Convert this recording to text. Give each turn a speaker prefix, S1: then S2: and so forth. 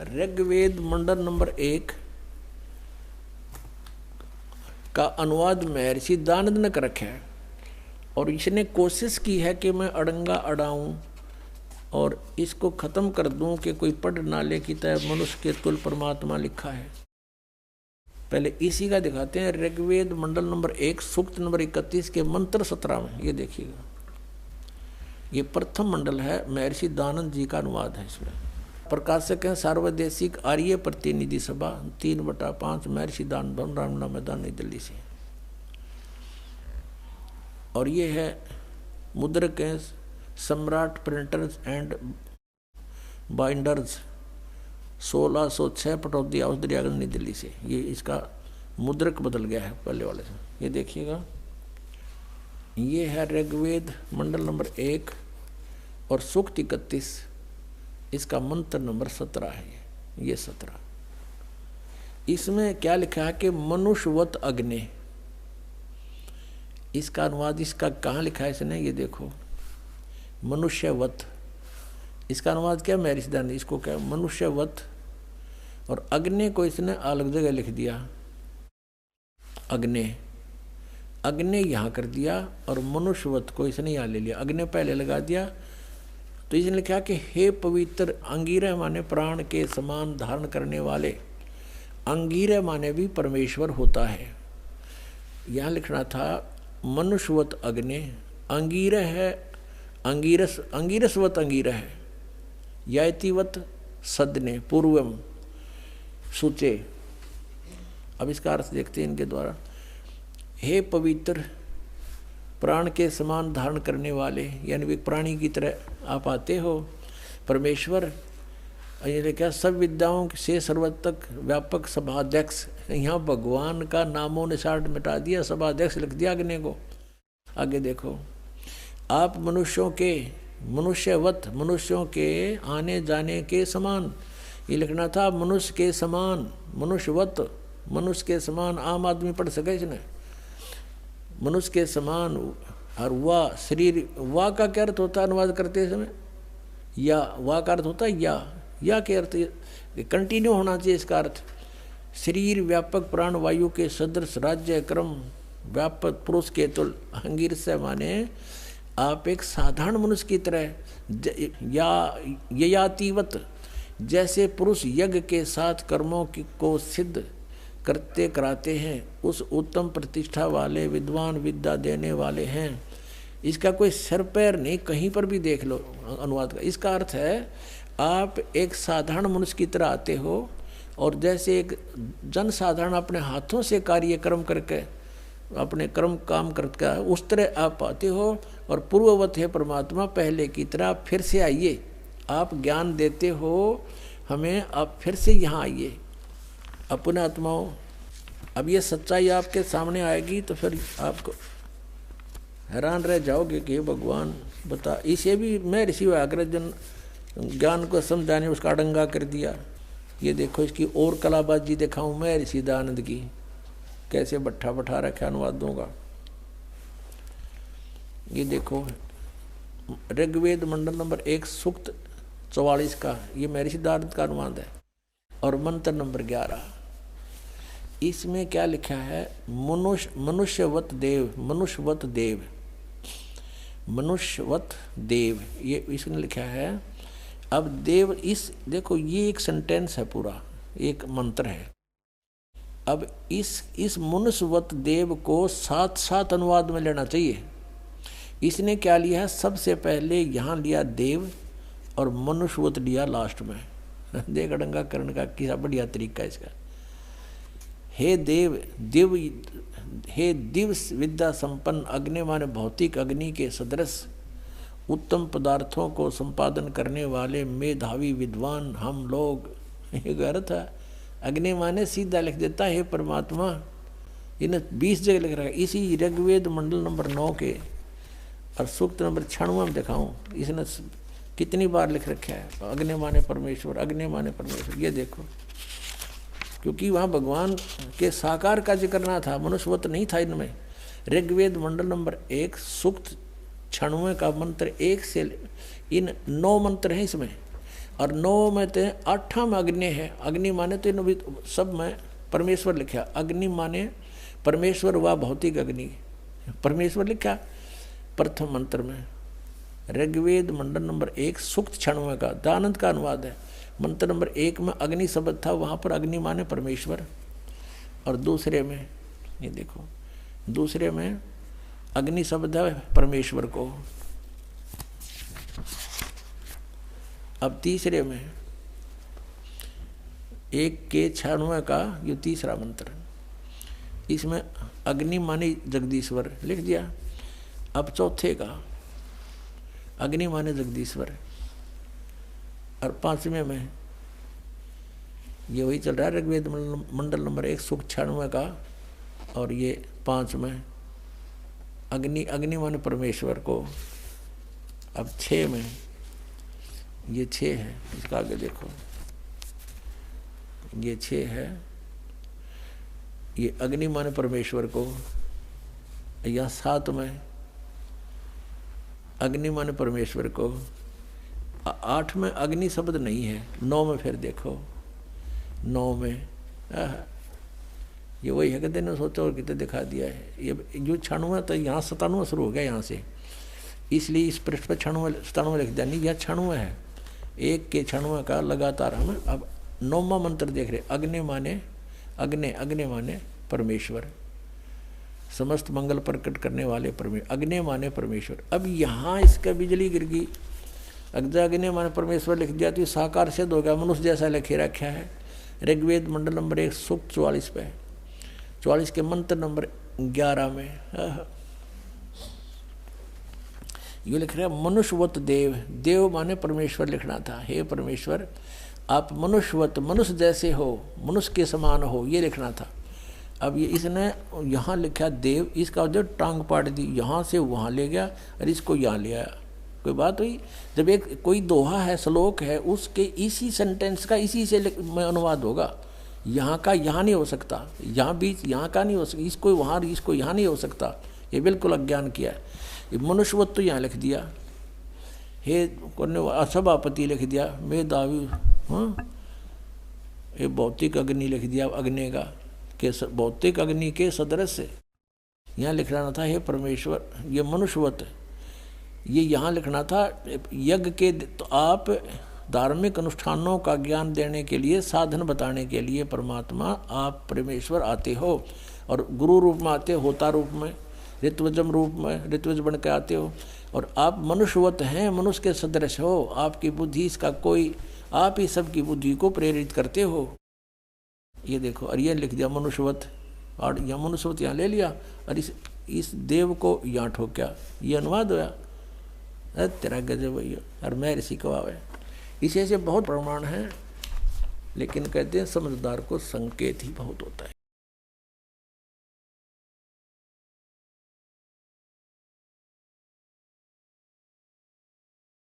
S1: ऋग्वेद मंडल number 1 का अनुवाद महर्षि दानंद ने कर रखा है और इसने कोशिश की है कि मैं अड़ंगा अड़ाऊं और इसको खत्म कर दूं कि कोई पढ़ ना ले कि तय मनुष्य के तुल परमात्मा लिखा है। पहले इसी का दिखाते हैं। ऋग्वेद मंडल नंबर 1 सूक्त नंबर 31 के मंत्र 17 में ये देखिएगा। ये प्रथम मंडल है, महर्षि दानंद जी का अनुवाद है। इसमें प्रकाशक है सार्वदेशिक आर्य प्रतिनिधि सभा 3/5 महर्षि दानंद रामना मैदान नई दिल्ली से। और ये है मुद्रक है सम्राट printers and binders 1606 Pataudi house Daryaganj नई दिल्ली से। ये इसका मुद्रक बदल गया है पहले वाले से। ये देखिएगा, ये है ऋग्वेद मंडल नंबर 1 और सूक्त 31, इसका मंत्र नंबर 17 है। ये 17 इसमें क्या लिखा है कि मनुष्यवत अग्नि, इसका अनुवाद इसका कहाँ लिखा है इसने, ये देखो मनुष्यवत, इसका अनुवाद क्या महर्षि दानंद, इसको क्या मनुष्यवत, और अग्नि को इसने अलग जगह लिख दिया। अग्नि अग्नि यहाँ कर दिया और मनुष्यवत को इसने यहाँ ले लिया, अग्नि पहले लगा दिया। तो इसने लिखा कि हे पवित्र अंगीरह माने प्राण के समान धारण करने वाले, अंगीरह माने भी परमेश्वर होता है। यहाँ लिखना था मनुष्यवत अग्नि, अंगीरह है अंगीरस, अंगीरसवत अंगीरह है, यातिवत सदने पूर्वम सूचे। अब इसका अर्थ देखते हैं इनके द्वारा। हे पवित्र प्राण के समान धारण करने वाले, यानी वे प्राणी की तरह आप आते हो परमेश्वर। ये क्या सब विद्याओं से सर्वतक व्यापक सभाध्यक्ष, यहाँ भगवान का नामों निशान मिटा दिया, सभाध्यक्ष लिख दिया अग्नि को। आगे देखो, आप मनुष्यों के मनुष्यवत, मनुष्यों के आने जाने के समान, ये लिखना था मनुष्य के समान, मनुष्यवत, मनुष्य के समान। आम आदमी पढ़ सके इसने, मनुष्य के समान। और वाह शरीर, वाह का क्या अर्थ होता है अनुवाद करते समय, या वाह का अर्थ होता है या के अर्थ कंटिन्यू होना चाहिए इसका अर्थ। शरीर व्यापक प्राण वायु के सदृश राज्य क्रम व्यापक पुरुष के तुल। अंगीर से माने आप एक साधारण मनुष्य की तरह, या ययातिवत, जैसे पुरुष यज्ञ के साथ कर्मों को सिद्ध करते कराते हैं, उस उत्तम प्रतिष्ठा वाले विद्वान विद्या देने वाले हैं। इसका कोई सिर पैर नहीं, कहीं पर भी देख लो अनुवाद का। इसका अर्थ है आप एक साधारण मनुष्य की तरह आते हो और जैसे एक जन साधारण अपने हाथों से कार्यक्रम करके अपने कर्म काम करके उस तरह आप आते हो। और पूर्ववत है परमात्मा, पहले की तरह फिर से आइए, आप ज्ञान देते हो हमें, आप फिर से यहाँ आइए अपने आत्माओं। अब ये सच्चाई आपके सामने आएगी तो फिर आपको हैरान रह जाओगे कि भगवान बता। इसे भी मैं ऋषि व्याघ्र जन ज्ञान को समझाने उसका अड़ंगा कर दिया। ये देखो इसकी और कलाबाजी दिखाऊं मैं ऋषि दानंद की, कैसे बट्ठा बैठा रखा अनुवादों का। ये देखो ऋग्वेद मंडल नंबर 1 सूक्त 44 का, ये महर्षि दानंद का अनुवाद है। और मंत्र नंबर 11, इसमें क्या लिखा है, मनुष्यवत देव, मनुष्यवत देव, मनुष्यवत देव, ये इसने लिखा है। अब देव, इस देखो ये एक सेंटेंस है, पूरा एक मंत्र है। अब इस मनुष्यवत देव को साथ साथ अनुवाद में लेना चाहिए। इसने क्या लिया है, सबसे पहले यहाँ लिया देव और मनुष्यवत लिया लास्ट में। देख अड़ंगा करण का किसा बढ़िया तरीका इसका। हे देव, दिव, हे दिव विद्या संपन्न अग्नि माने भौतिक अग्नि के सदृश उत्तम पदार्थों को संपादन करने वाले मेधावी विद्वान हम लोग। ये अर्थ है, अग्नि माने सीधा लिख देता है परमात्मा। इन्हें 20 जगह लिख रखा है इसी ऋग्वेद मंडल नंबर 9 के और सूक्त नंबर 96 में दिखाऊं इसने कितनी बार लिख रखा है अग्नि माने परमेश्वर, अग्नि माने परमेश्वर। ये देखो, क्योंकि वहाँ भगवान के साकार का जिक्र ना था, मनुष्यवत नहीं था इनमें। ऋग्वेद मंडल नंबर 1 सूक्त 96 का मंत्र 1 से इन 9 मंत्र हैं इसमें। और 9 में तो 8 में अग्नि है। अग्नि माने तो इन सब में परमेश्वर लिखा। अग्नि माने परमेश्वर व भौतिक अग्नि, परमेश्वर लिखा प्रथम मंत्र में। ऋग्वेद मंडल नंबर 1 सूक्त 96 का दानंद का अनुवाद है। मंत्र नंबर 1 में अग्नि शब्द था, वहाँ पर अग्नि माने परमेश्वर। और दूसरे में ये देखो, दूसरे में अग्नि शब्द है परमेश्वर को। अब तीसरे में 1 के 96 का ये तीसरा मंत्र, इसमें अग्नि माने जगदीश्वर लिख दिया। अब चौथे का अग्नि माने जगदीश्वर, और 5वें में ये वही चल रहा है ऋग्वेद मंडल नंबर 1 सूक्त 96 का। और ये 5 में अग्नि, अग्नि माने परमेश्वर को। अब 6 में ये 6 है, इसका आगे देखो, ये 6 है, ये अग्नि माने परमेश्वर को। या 7 में अग्नि माने परमेश्वर को। 8 में अग्नि शब्द नहीं है। 9 में फिर देखो, 9 में ये वही है कि ने सोचा और कितने दिखा दिया है। ये जो 96 तो यहाँ 97 शुरू हो गया यहाँ से, इसलिए इस पृष्ठ पर 97 लिख दिया। नहीं, यह 96 है, 1 के 96 का लगातार हम अब 9वां मंत्र देख रहे। अग्नि माने अग्नि, अग्नि माने परमेश्वर, समस्त मंगल प्रकट करने वाले परमेश्वर। अग्नि माने परमेश्वर। अब यहाँ इसका बिजली गिर गई। अग्नि माने परमेश्वर लिख दिया तो ये साकार सिद्ध हो गया, मनुष्य जैसा लिखे रखा है। ऋग्वेद मंडल नंबर 1 सूक्त 44 पे, 44 के मंत्र नंबर 11 में ये लिख रहा है मनुष्यवत देव। देव माने परमेश्वर लिखना था। हे परमेश्वर, आप मनुष्यवत, मनुष्य जैसे हो, मनुष्य के समान हो, ये लिखना था। अब ये इसने यहाँ लिखा देव, इसका जो टांग पाट दी, यहाँ से वहाँ ले गया और इसको यहाँ ले आया। कोई बात हुई? जब एक कोई दोहा है, श्लोक है, उसके इसी सेंटेंस का इसी से में अनुवाद होगा। यहाँ का यहाँ नहीं हो सकता, यहाँ बीच यहाँ का नहीं हो सकता, इसको वहाँ, इसको यहाँ नहीं हो सकता। ये बिल्कुल अज्ञान किया है। ये मनुष्यवत तो यहाँ लिख दिया, हे करने सभापति लिख दिया, मेधावी, हाँ, ये भौतिक अग्नि लिख दिया, अग्नि का के भौतिक अग्नि के सदृश यहाँ लिखना था हे परमेश्वर। ये मनुष्यवत ये यहाँ लिखना था यज्ञ के। तो आप धार्मिक अनुष्ठानों का ज्ञान देने के लिए, साधन बताने के लिए परमात्मा आप परमेश्वर आते हो, और गुरु रूप में आते हो, होता रूप में, ऋत्विजम रूप में, ऋत्विज बन के आते हो। और आप मनुष्यवत हैं, मनुष्य के सदृश हो। आपकी बुद्धि इसका कोई, आप ही सबकी बुद्धि को प्रेरित करते हो। ये देखो, और ये लिख दिया मनुष्यवत, और यह मनुष्यवत यहाँ ले लिया और इस देव को यहाँ ठोक्या। ये अनुवाद होया। तेरा गजब भैया, और मैं ऋषि कवावे। इसे ऐसे बहुत प्रमाण हैं, लेकिन कहते हैं समझदार को संकेत ही बहुत होता है।